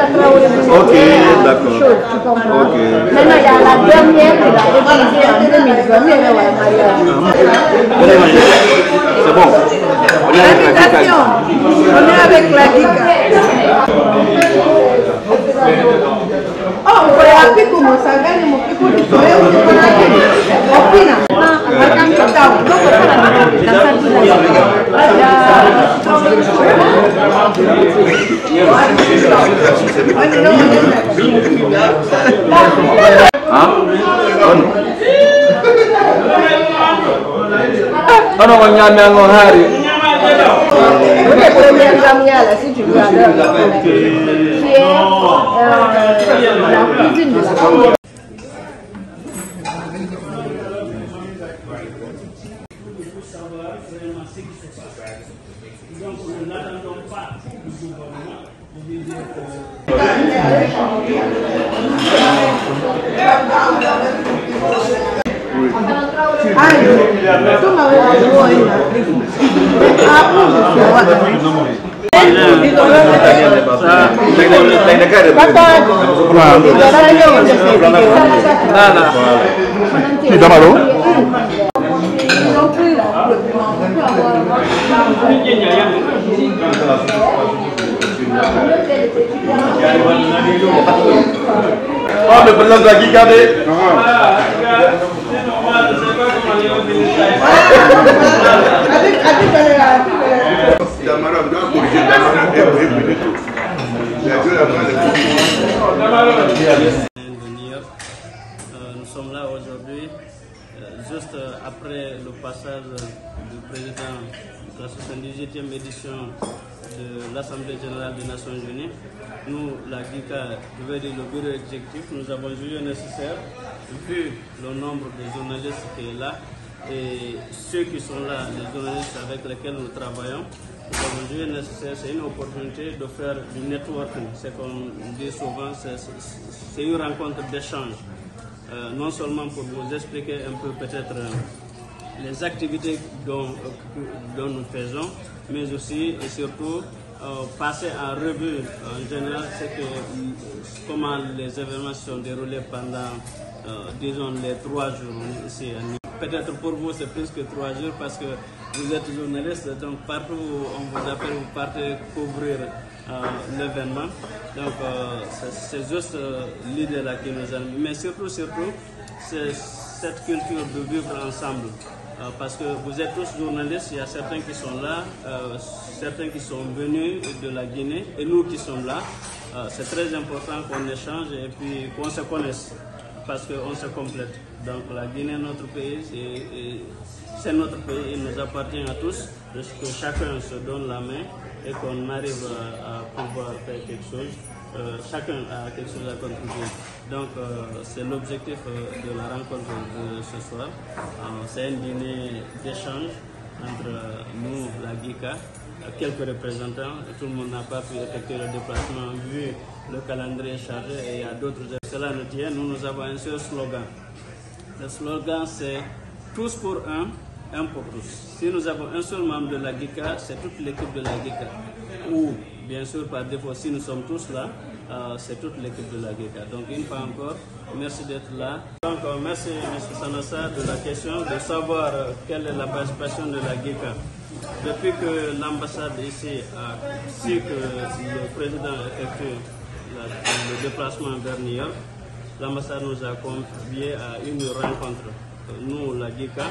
Ok, d'accord. Ok. Maintenant, il y a la dernière qui l'a réalisée en 2020. C'est bon. On est avec la Gika. On est avec la Gika. Oh, kwa yapi kumusangani mupiku tuwe usikonani opina akamkita udoko sana Ano kanyami ang hari. Oke, premier Jamia là si tu veux alors. La cuisine de la famille. Oh, le président de la Gika. Nous sommes là aujourd'hui, juste après le passage du président de la 78e édition de l'Assemblée générale des Nations Unies. Nous, la GICA, je veux dire le bureau exécutif, nous avons jugé nécessaire, vu le nombre de journalistes qui est là et ceux qui sont là, les journalistes avec lesquels nous travaillons, nous avons jugé nécessaire, c'est une opportunité de faire du networking. C'est comme on dit souvent, c'est une rencontre d'échange. Non seulement pour vous expliquer un peu peut-être les activités dont nous faisons, mais aussi et surtout passer en revue en général comment les événements se sont déroulés pendant, disons, les 3 jours ici à Nice. Peut-être pour vous c'est plus que 3 jours parce que vous êtes journaliste, donc partout où on vous appelle, vous partez couvrir l'événement. Donc c'est juste l'idée là qui nous anime. Mais surtout, c'est cette culture de vivre ensemble. Parce que vous êtes tous journalistes, il y a certains qui sont là, certains qui sont venus de la Guinée et nous qui sommes là. C'est très important qu'on échange et puis qu'on se connaisse parce qu'on se complète. Donc la Guinée est notre pays, c'est notre pays, il nous appartient à tous, que chacun se donne la main et qu'on arrive à pouvoir faire quelque chose. Chacun a quelque chose à contribuer. Donc c'est l'objectif de la rencontre de ce soir. C'est un dîner d'échange entre nous, la GICA, quelques représentants. Tout le monde n'a pas pu effectuer le déplacement vu le calendrier chargé et il y a d'autres. Cela nous tient. Nous avons un seul slogan. Le slogan c'est tous pour un pour tous. Si nous avons un seul membre de la GICA, c'est toute l'équipe de la GICA. Ou bien sûr par défaut, si nous sommes tous là, c'est toute l'équipe de la GICA. Donc une fois encore, merci d'être là. Donc merci M. Sanassa de la question de savoir quelle est la participation de la GICA. Depuis que l'ambassade ici a su que le président effectue le déplacement vers New York, l'ambassade nous a conviés à une rencontre. Nous, la GICA,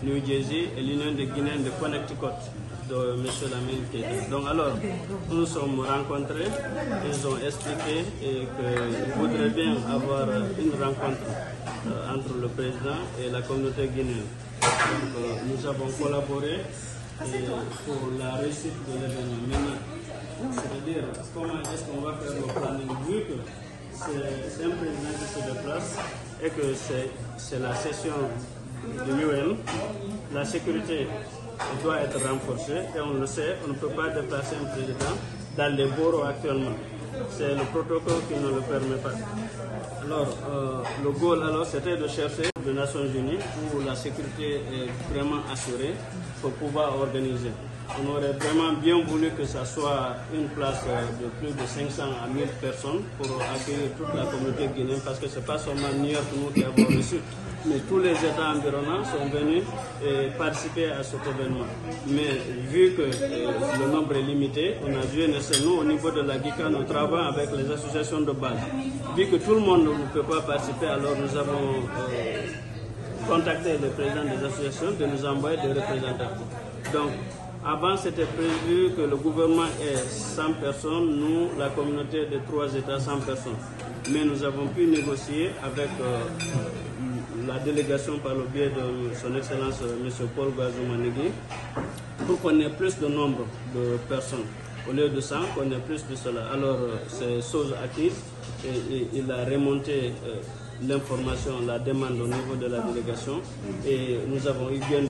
New Jersey et l'Union des Guinéens de Connecticut de M. Lamine Keita. Donc alors, nous nous sommes rencontrés, ils ont expliqué qu'ils voudraient bien avoir une rencontre entre le président et la communauté guinéenne. Donc, nous avons collaboré pour la réussite de l'événement. C'est-à-dire, comment est-ce qu'on va faire le planning vu que c'est un président qui se déplace et que c'est la session de l'UN, la sécurité doit être renforcée et on le sait, on ne peut pas déplacer un président dans les bureaux actuellement. C'est le protocole qui ne le permet pas. Alors, le goal c'était de chercher les Nations Unies où la sécurité est vraiment assurée pour pouvoir organiser. On aurait vraiment bien voulu que ça soit une place de plus de 500 à 1000 personnes pour accueillir toute la communauté guinéenne, parce que ce n'est pas seulement New York nous qui avons reçu, mais tous les États environnants sont venus participer à cet événement. Mais vu que le nombre est limité, on a dû, nous au niveau de la GICA, nous travaillons avec les associations de base. Vu que tout le monde ne peut pas participer, alors nous avons contacté le président des associations de nous envoyer des représentants. Donc, avant, c'était prévu que le gouvernement ait 100 personnes, nous, la communauté de 3 États, 100 personnes. Mais nous avons pu négocier avec la délégation par le biais de son Excellence M. Paul Gazoumanegui pour qu'on ait plus de nombre de personnes. Au lieu de 100, qu'on ait plus de cela. Alors, c'est chose acquise et il a remonté l'information, la demande au niveau de la délégation et nous avons eu bien...